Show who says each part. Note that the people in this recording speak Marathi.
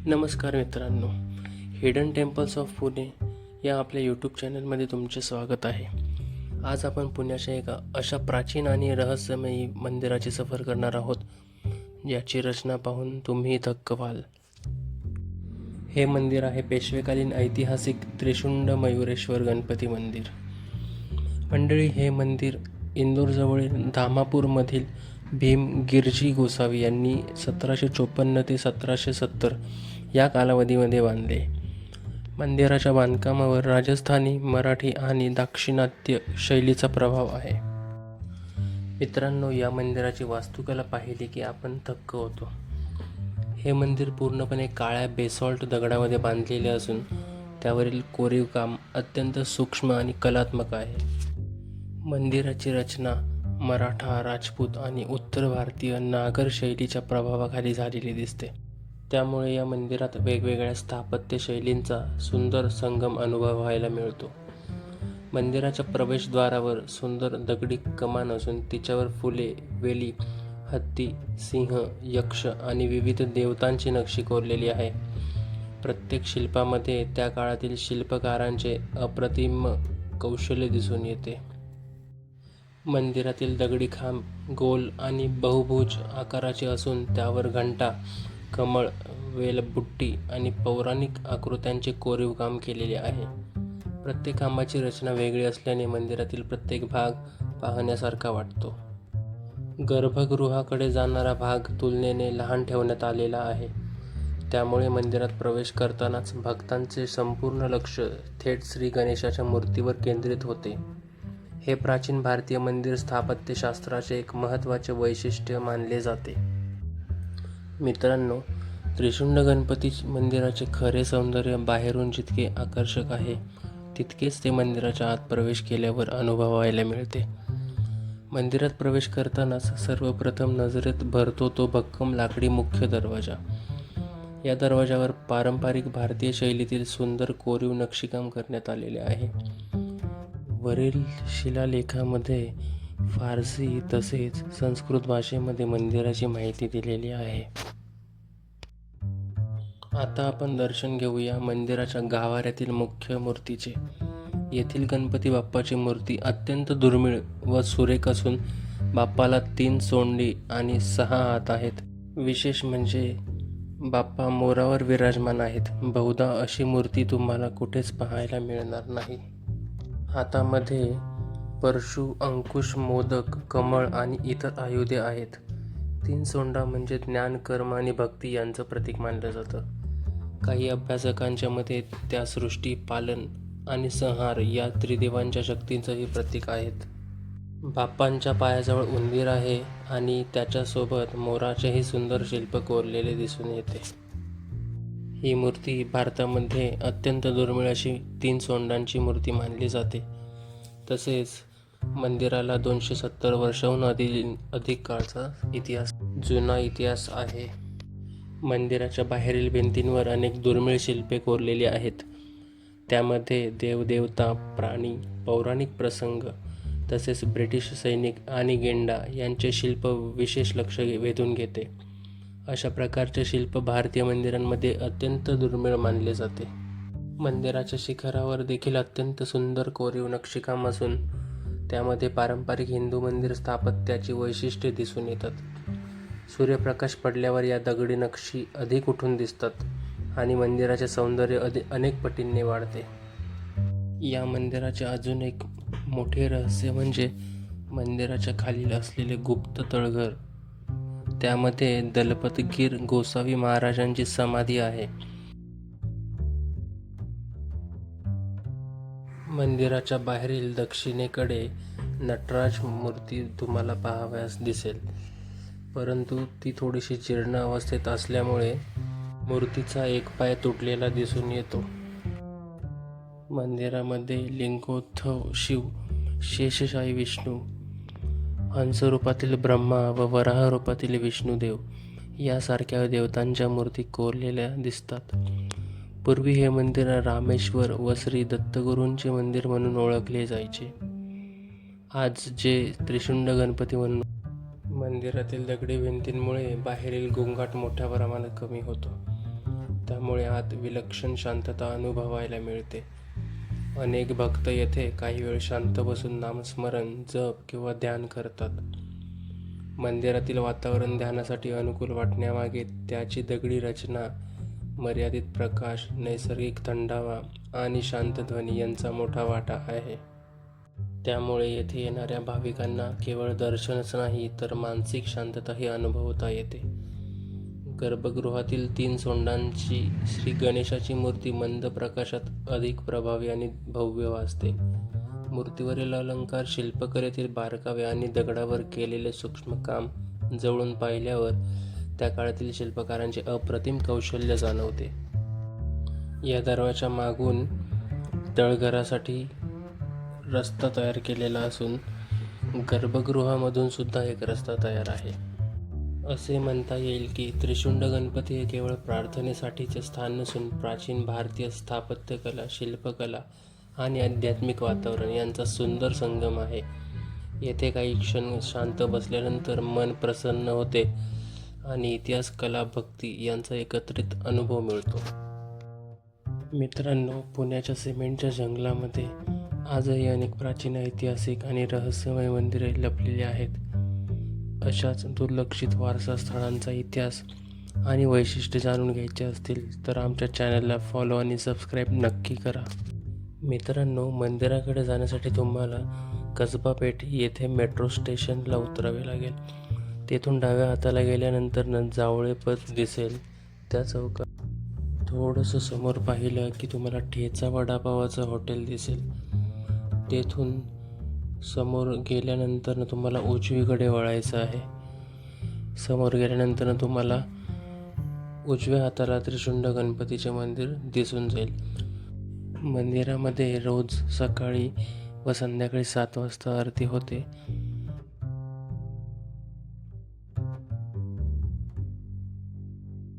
Speaker 1: नमस्कार मित्रांनो, हिडन टेम्पल्स ऑफ पुणे या आपल्या यूट्यूब चॅनलमध्ये तुमचे स्वागत आहे. आज आपण पुण्याच्या एका अशा प्राचीन आणि रहस्यमयी मंदिराची सफर करणार आहोत, ज्याची रचना पाहून तुम्ही थक्क व्हाल. हे मंदिर आहे पेशवेकालीन ऐतिहासिक त्रिशुंड मयुरेश्वर गणपती मंदिर. मंडळी, हे मंदिर इंदोरजवळील धामापूरमधील भीम गिरजी गोसावी यांनी 1754 ते 1770 या कालावधीमध्ये बांधले. मंदिराच्या बांधकामावर राजस्थानी, मराठी आणि दाक्षिणात्य शैलीचा प्रभाव आहे. मित्रांनो, या मंदिराची वास्तुकला पाहिली की आपण थक्क होतो. हे मंदिर पूर्णपणे काळ्या बेसॉल्ट दगडामध्ये बांधलेले असून त्यावरील कोरीव काम अत्यंत सूक्ष्म आणि कलात्मक आहे. मंदिराची रचना मराठा, राजपूत आणि उत्तर भारतीय नागर शैलीच्या प्रभावाखाली झालेली दिसते. त्यामुळे या मंदिरात वेगवेगळ्या स्थापत्य शैलींचा सुंदर संगम अनुभवायला मिळतो. मंदिराच्या प्रवेशद्वारावर सुंदर दगडी कमान असून तिच्यावर फुले, वेली, हत्ती, सिंह, यक्ष आणि विविध देवतांची नक्षी कोरलेली आहे. प्रत्येक शिल्पामध्ये त्या काळातील शिल्पकारांचे अप्रतिम कौशल्य दिसून येते. मंदिरातील दगडी खांब गोल आणि बहुभुज आकाराचे असून त्यावर घंटा, कमळ, वेलबुट्टी आणि पौराणिक आकृत्यांचे कोरीव काम केलेले आहे. प्रत्येक खांबाची रचना वेगळी असल्याने मंदिरातील प्रत्येक भाग पाहण्यासारखा वाटतो. गर्भगृहाकडे जाणारा भाग तुलनेने लहान ठेवण्यात आलेला आहे. त्यामुळे मंदिरात प्रवेश करतानाच भक्तांचे संपूर्ण लक्ष थेट श्री गणेशाच्या मूर्तीवर केंद्रित होते. हे प्राचीन भारतीय मंदिर स्थापत्यशास्त्राचे एक महत्त्वाचे वैशिष्ट्य मानले जाते. मित्रांनो, त्रिशुंड गणपती मंदिराचे खरे सौंदर्य बाहेरून जितके आकर्षक आहे, तितकेच ते मंदिराच्या आत प्रवेश केल्यावर अनुभवायला मिळते. मंदिरात प्रवेश करतानाच सर्वप्रथम नजरेत भरतो तो भक्कम लाकडी मुख्य दरवाजा. या दरवाजावर पारंपरिक भारतीय शैलीतील सुंदर कोरीव नक्षीकाम करण्यात आलेले आहे. वरील शिलालेखामध्ये फारसी तसेच संस्कृत भाषेमध्ये मंदिराची माहिती दिलेली आहे. आता आपण दर्शन घेऊया मंदिराच्या गाभाऱ्यातील मुख्य मूर्तीचे. येथील गणपती बाप्पाची मूर्ती अत्यंत दुर्मिळ व सुरेख असून बाप्पाला 3 सोंडी आणि 6 हात आहेत. विशेष म्हणजे बाप्पा मोरावर विराजमान आहेत. बहुधा अशी मूर्ती तुम्हाला कुठेच पाहायला मिळणार नाही. हातामध्ये परशु, अंकुश, मोदक, कमळ आणि इतर आयुधे आहेत. 3 सोंडा म्हणजे ज्ञान, कर्म आणि भक्ती यांचं प्रतीक मानलं जातं. काही अभ्यासकांच्या मते त्या सृष्टी, पालन आणि संहार या त्रिदेवांच्या शक्तींचंही प्रतीक आहेत. बाप्पांच्या पायाजवळ उंदीर आहे आणि त्याच्यासोबत मोराचेही सुंदर शिल्प कोरलेले दिसून येते. ही मूर्ती भारतामध्ये अत्यंत दुर्मिळ अशी 3 सोंडांची मूर्ती मानली जाते. तसेच मंदिराला 270 वर्षांहून अधिक काळचा जुना इतिहास आहे. मंदिराच्या बाहेरील भिंतींवर अनेक दुर्मिळ शिल्पे कोरलेली आहेत. त्यामध्ये देवदेवता, प्राणी, पौराणिक प्रसंग तसेच ब्रिटिश सैनिक आणि गेंडा यांचे शिल्प विशेष लक्ष वेधून घेते. अशा प्रकारचे शिल्प भारतीय मंदिरांमध्ये अत्यंत दुर्मिळ मानले जाते. मंदिराच्या शिखरावर देखील अत्यंत सुंदर कोरीव नक्षीकाम असून त्यामध्ये पारंपरिक हिंदू मंदिर स्थापत्याची वैशिष्ट्ये दिसून येतात. सूर्यप्रकाश पडल्यावर या दगडी नक्षी अधिक उठून दिसतात आणि मंदिराचे सौंदर्य अनेक पटींनी वाढते. या मंदिराचे अजून एक मोठे रहस्य म्हणजे मंदिराच्या खाली असलेले गुप्त तळघर. त्यामध्ये दलपतगीर गोसावी महाराजांची समाधी आहे. मंदिराच्या बाहेरील दक्षिणेकडे नटराज मूर्ती तुम्हाला पाहावयास दिसेल, परंतु ती थोडीशी जीर्ण अवस्थेत असल्यामुळे मूर्तीचा एक पाय तुटलेला दिसून येतो. मंदिरामध्ये लिंगोद्भव शिव, शेषशायी विष्णू, हंस रूपातील ब्रह्मा व वराह रूपातील विष्णुदेव यासारख्या देवतांच्या मूर्ती कोरलेल्या दिसतात. पूर्वी हे मंदिर रामेश्वर व श्री दत्तगुरूंचे मंदिर म्हणून ओळखले जायचे. आज जे त्रिशुंड गणपती म्हणून मंदिरातील दगडी भिंतींमुळे बाहेरील गोंगाट मोठ्या प्रमाणात कमी होतो. त्यामुळे आत विलक्षण शांतता अनुभवायला मिळते. अनेक भक्त येथे काही वेळ शांत बसून नामस्मरण, जप किंवा ध्यान करतात. मंदिरातील वातावरण ध्यानासाठी अनुकूल वाटण्यामागे त्याची दगडी रचना, मर्यादित प्रकाश, नैसर्गिक थंडावा आणि शांत ध्वनी यांचा मोठा वाटा आहे. त्यामुळे येथे येणाऱ्या भाविकांना केवळ दर्शनच नाही तर मानसिक शांतताही अनुभवता येते. गर्भगृहातील 3 सोंडांची श्री गणेशाची मूर्ती मंद प्रकाशात अधिक प्रभावी आणि भव्य वाटते. मूर्तीवरील अलंकार, शिल्पकलेतील बारकावे आणि दगडावर केलेले सूक्ष्म काम जवळून पाहिल्यावर त्या काळातील शिल्पकारांचे अप्रतिम कौशल्य जाणवते. या दरवाजाच्या मागून तळघरासाठी रस्ता तयार केलेला असून गर्भगृहामधून सुद्धा एक रस्ता तयार आहे. असे म्हणता येईल की त्रिशुंड गणपती हे केवळ प्रार्थनेसाठीचे स्थान नसून प्राचीन भारतीय स्थापत्यकला, शिल्पकला आणि आध्यात्मिक वातावरण यांचा सुंदर संगम आहे. येथे काही क्षण शांत बसल्यानंतर मन प्रसन्न होते आणि इतिहास, कला, भक्ती यांचा एकत्रित अनुभव मिळतो. मित्रांनो, पुण्याच्या सिमेंटच्या जंगलामध्ये आजही अनेक प्राचीन, ऐतिहासिक आणि रहस्यमय मंदिरे लपलेली आहेत. अशाच दुर्लक्षित वारसा स्थळांचा इतिहास आणि वैशिष्ट्ये जाणून घ्यायचे असतील तर आमच्या चॅनलला फॉलो आणि सबस्क्राईब नक्की करा. मित्रांनो, मंदिराकडे जाण्यासाठी तुम्हाला कसबा पेठ येथे मेट्रो स्टेशनला उतरावे लागेल. तेथून डाव्या हाताला गेल्यानंतर जावळे पथ दिसेल. त्या चौकात थोडंसं समोर पाहिलं की तुम्हाला ठेचा वडापावाचं हॉटेल दिसेल. तेथून समोर गेल्यानंतर तुम्हाला उजवीकडे वळायचं आहे. समोर गेल्यानंतर तुम्हाला उजव्या हाताला त्रिशुंड गणपतीचे मंदिर दिसून जाईल. मंदिरामध्ये रोज सकाळी व संध्याकाळी 7 वाजता आरती होते.